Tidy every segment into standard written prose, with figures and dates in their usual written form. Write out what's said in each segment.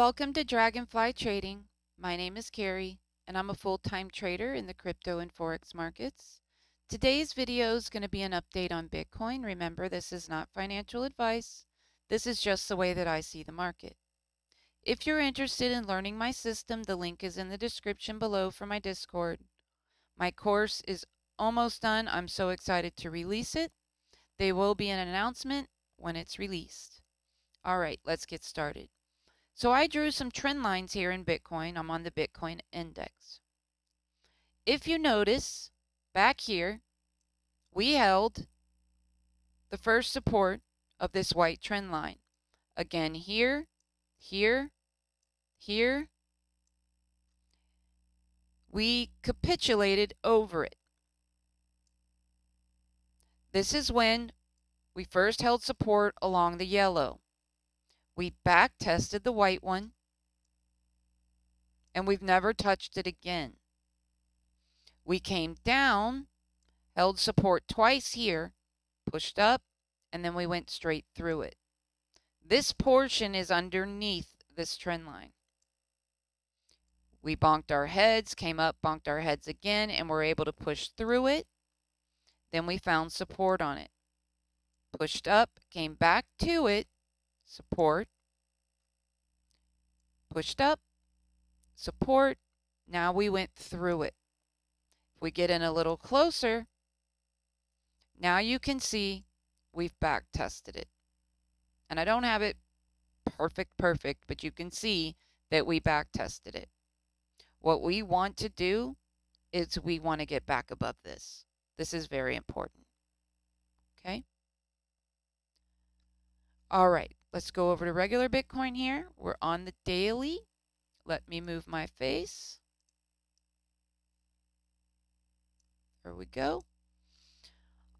Welcome to Dragonfly Trading. My name is Carrie, and I'm a full-time trader in the crypto and Forex markets. Today's video is going to be an update on Bitcoin. Remember, this is not financial advice. This is just the way that I see the market. If you're interested in learning my system, the link is in the description below for my Discord. My course is almost done. I'm so excited to release it. There will be an announcement when it's released. All right, let's get started. So I drew some trend lines here in Bitcoin. I'm on the Bitcoin index. If you notice, back here, we held the first support of this white trend line. Again, here, here, here. We capitulated over it. This is when we first held support along the yellow. We back tested the white one, and we've never touched it again. We came down, held support twice here, pushed up, and then we went straight through it. This portion is underneath this trend line. We bonked our heads, came up, bonked our heads again, and were able to push through it. Then we found support on it. Pushed up, came back to it, support, pushed up, support. Now we went through it. If we get in a little closer, now you can see we've back tested it. And I don't have it perfect, but you can see that we back tested it. What we want to do is we want to get back above this. This is very important. Okay? All right, let's go over to regular Bitcoin here. We're on the daily. Let me move my face. There we go.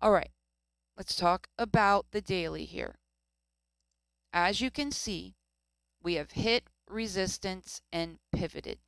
All right, let's talk about the daily here. As you can see, we have hit resistance and pivoted.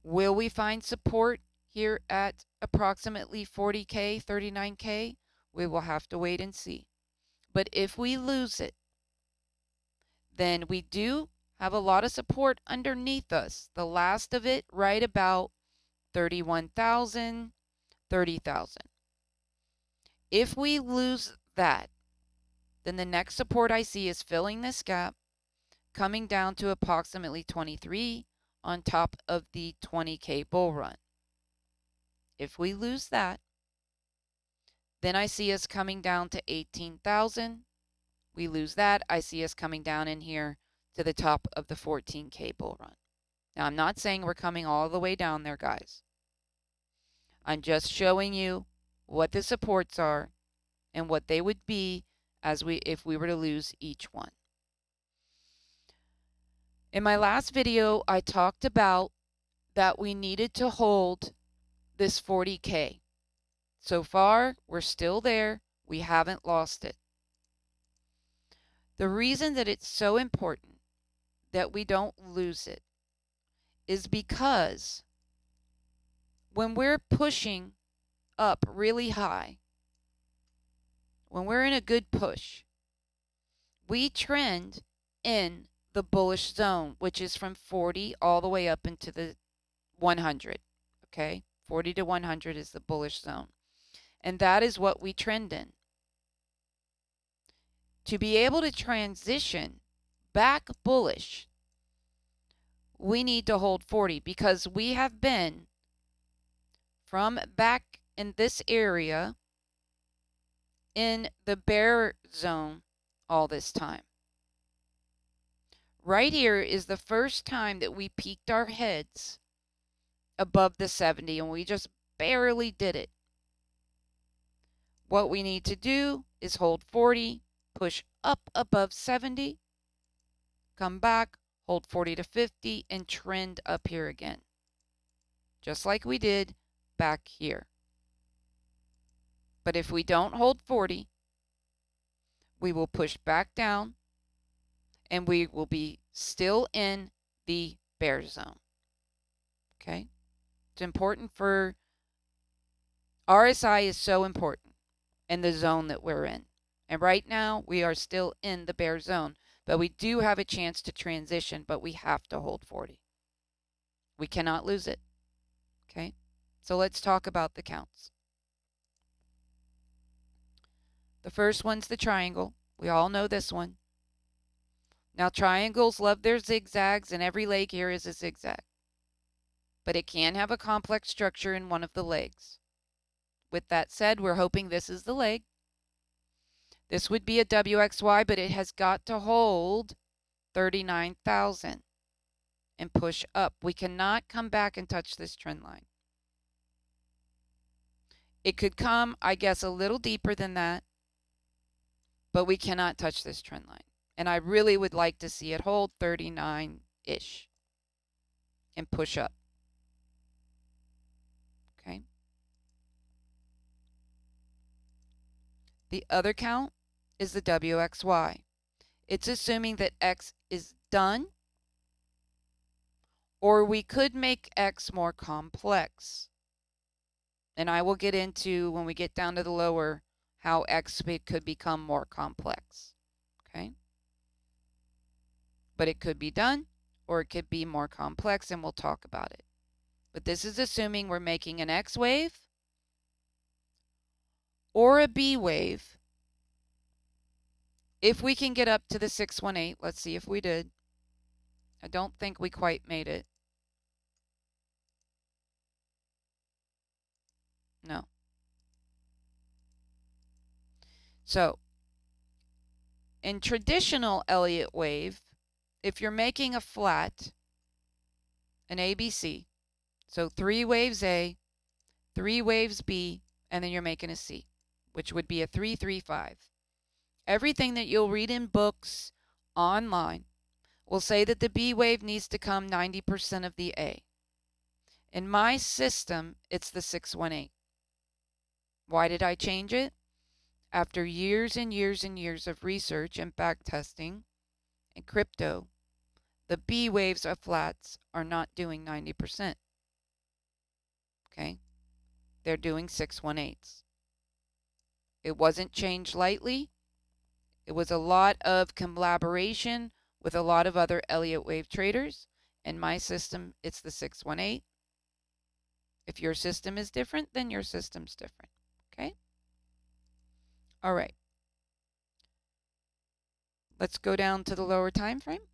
Will we find support here at approximately 40K, 39K? We will have to wait and see. But if we lose it, then we do have a lot of support underneath us. The last of it right about 31,000, 30,000. If we lose that, then the next support I see is filling this gap, coming down to approximately 23 on top of the 20K bull run. If we lose that, then I see us coming down to 18,000. We lose that. I see us coming down in here to the top of the 14K bull run. Now, I'm not saying we're coming all the way down there, guys. I'm just showing you what the supports are and what they would be if we were to lose each one. In my last video, I talked about that we needed to hold this 40K. So far, we're still there. We haven't lost it. The reason that it's so important that we don't lose it is because when we're pushing up really high, when we're in a good push, we trend in the bullish zone, which is from 40 all the way up into the 100. Okay? 40 to 100 is the bullish zone. And that is what we trend in. To be able to transition back bullish, we need to hold 40 because we have been from back in this area in the bear zone all this time. Right here is the first time that we peeked our heads above the 70, and we just barely did it. What we need to do is hold 40, push up above 70, come back, hold 40 to 50, and trend up here again. Just like we did back here. But if we don't hold 40, we will push back down, and we will be still in the bear zone. Okay? It's important for RSI is so important in the zone that we're in. And right now, we are still in the bear zone. But we do have a chance to transition, but we have to hold 40. We cannot lose it. Okay, so let's talk about the counts. The first one's the triangle. We all know this one. Now, triangles love their zigzags, and every leg here is a zigzag. But it can have a complex structure in one of the legs. With that said, we're hoping this is the leg. This would be a WXY, but it has got to hold 39,000 and push up. We cannot come back and touch this trend line. It could come, I guess, a little deeper than that, but we cannot touch this trend line. And I really would like to see it hold 39-ish and push up. Okay. The other count is the WXY. It's assuming that X is done, or we could make X more complex. And I will get into, when we get down to the lower, how X could become more complex. Okay? But it could be done, or it could be more complex, and we'll talk about it. But this is assuming we're making an X wave or a B wave. If we can get up to the 618, let's see if we did. I don't think we quite made it. No. So, in traditional Elliott wave, if you're making a flat, an ABC, so 3 waves A, 3 waves B, and then you're making a C, which would be a 3-3-5. Everything that you'll read in books online will say that the B wave needs to come 90% of the A. In my system, it's the 618. Why did I change it? After years and years and years of research and back testing in crypto, the B waves of flats are not doing 90%. Okay? They're doing 618s. It wasn't changed lightly. It was a lot of collaboration with a lot of other Elliott Wave traders. In my system, it's the 618. If your system is different, then your system's different. Okay? All right. Let's go down to the lower time frame.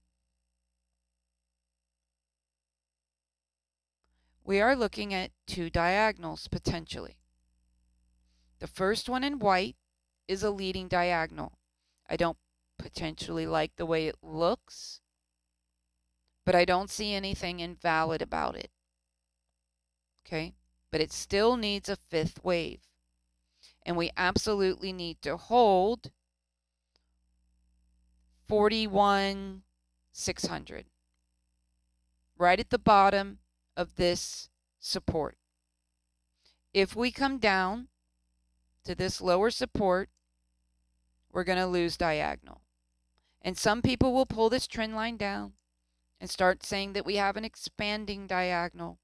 We are looking at 2 diagonals potentially. The first one in white is a leading diagonal. I don't potentially like the way it looks, but I don't see anything invalid about it. Okay? But it still needs a 5th wave. And we absolutely need to hold 41,600. Right at the bottom of this support. If we come down to this lower support, we're going to lose diagonal. And some people will pull this trend line down and start saying that we have an expanding diagonal.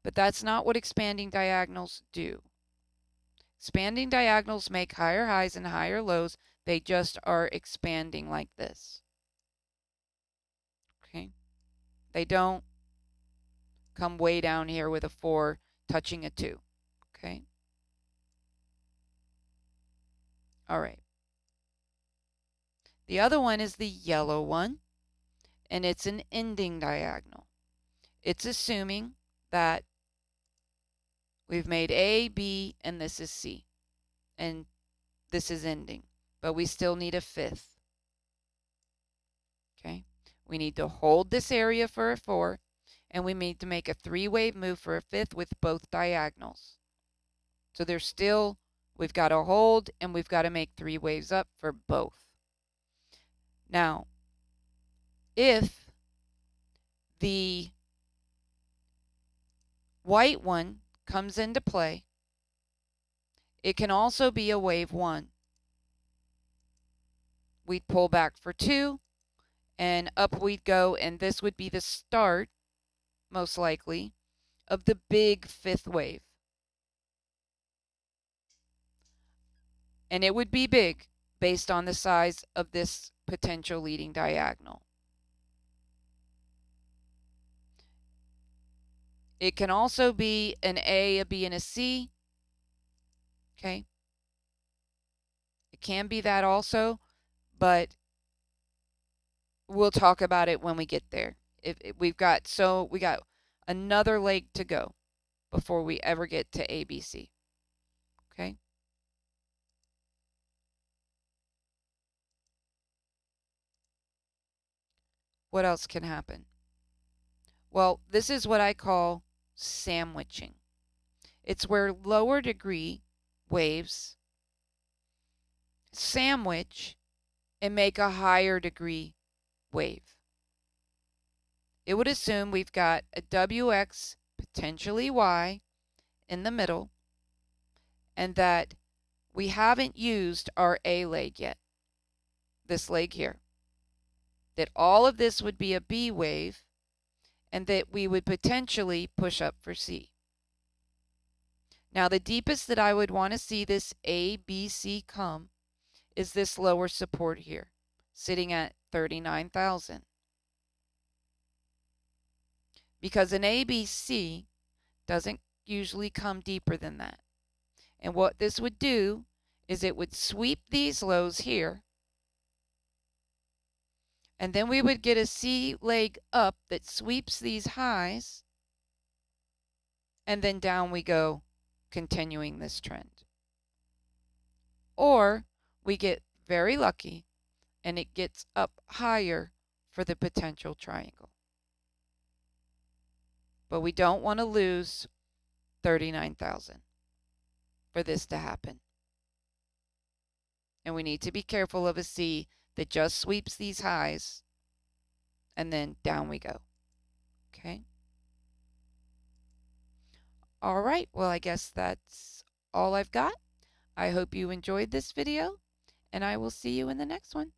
But that's not what expanding diagonals do. Expanding diagonals make higher highs and higher lows. They just are expanding like this. Okay? They don't come way down here with a 4 touching a 2. Okay? All right. The other one is the yellow one, and it's an ending diagonal. It's assuming that we've made A, B, and this is C. And this is ending. But we still need a 5th. Okay? We need to hold this area for a 4, and we need to make a 3-wave move for a 5th with both diagonals. So there's still, we've got to hold, and we've got to make 3 waves up for both. Now, if the white one comes into play, it can also be a wave 1. We'd pull back for 2, and up we'd go, and this would be the start, most likely, of the big 5th wave. And it would be big based on the size of this potential leading diagonal. It can also be an A, a B, and a C. Okay. It can be that also, but we'll talk about it when we get there. If we got another leg to go before we ever get to ABC. Okay. What else can happen? Well, this is what I call sandwiching. It's where lower degree waves sandwich and make a higher degree wave. It would assume we've got a WX, potentially Y, in the middle, and that we haven't used our A leg yet, this leg here. That all of this would be a B wave, and that we would potentially push up for C. Now, the deepest that I would want to see this ABC come is this lower support here, sitting at 39,000. Because an ABC doesn't usually come deeper than that. And what this would do is it would sweep these lows here, and then we would get a C leg up that sweeps these highs, and then down we go, continuing this trend. Or we get very lucky and it gets up higher for the potential triangle. But we don't want to lose 39,000 for this to happen. And we need to be careful of a C that just sweeps these highs and then down we go. Okay. All right. Well, I guess that's all I've got. I hope you enjoyed this video, and I will see you in the next one.